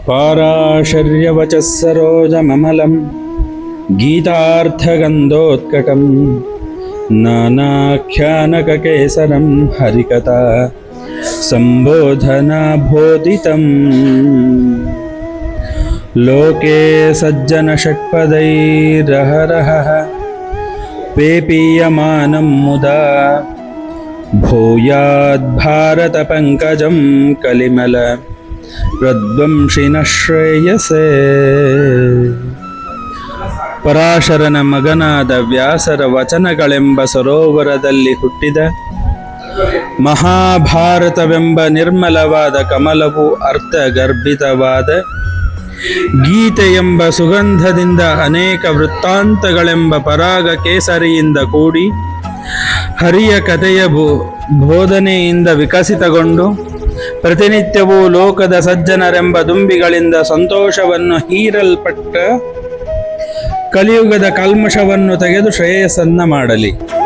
पाराशर्यवचः सरोजममलं गीतार्थगन्धोत्कटं नानाख्यानककेसरं हरिकथा सम्बोधनाबोधितम् लोके सज्जनषट्पदैरहरहः पेपीयमानं मुदा भूयाद्भारतपङ्कजं कलिमल ಪ್ರದ್ವಂಶಿನ ಶ್ರೇಯಸೇ. ಪರಾಶರನ ಮಗನಾದ ವ್ಯಾಸರ ವಚನಗಳೆಂಬ ಸರೋವರದಲ್ಲಿ ಹುಟ್ಟಿದ ಮಹಾಭಾರತವೆಂಬ ನಿರ್ಮಲವಾದ ಕಮಲವು ಅರ್ಥಗರ್ಭಿತವಾದ ಗೀತೆಯೆಂಬ ಸುಗಂಧದಿಂದ ಅನೇಕ ವೃತ್ತಾಂತಗಳೆಂಬ ಪರಾಗ ಕೇಸರಿಯಿಂದ ಕೂಡಿ ಹರಿಯ ಕಥೆಯ ಬೋಧನೆಯಿಂದ ವಿಕಸಿತಗೊಂಡು ಪ್ರತಿನಿತ್ಯವೂ ಲೋಕದ ಸಜ್ಜನರೆಂಬ ದುಂಬಿಗಳಿಂದ ಸಂತೋಷವನ್ನು ಹೀರಲ್ಪಟ್ಟ ಕಲಿಯುಗದ ಕಲ್ಮಶವನ್ನು ತೆಗೆದು ಶ್ರೇಯಸ್ಸನ್ನ ಮಾಡಲಿ.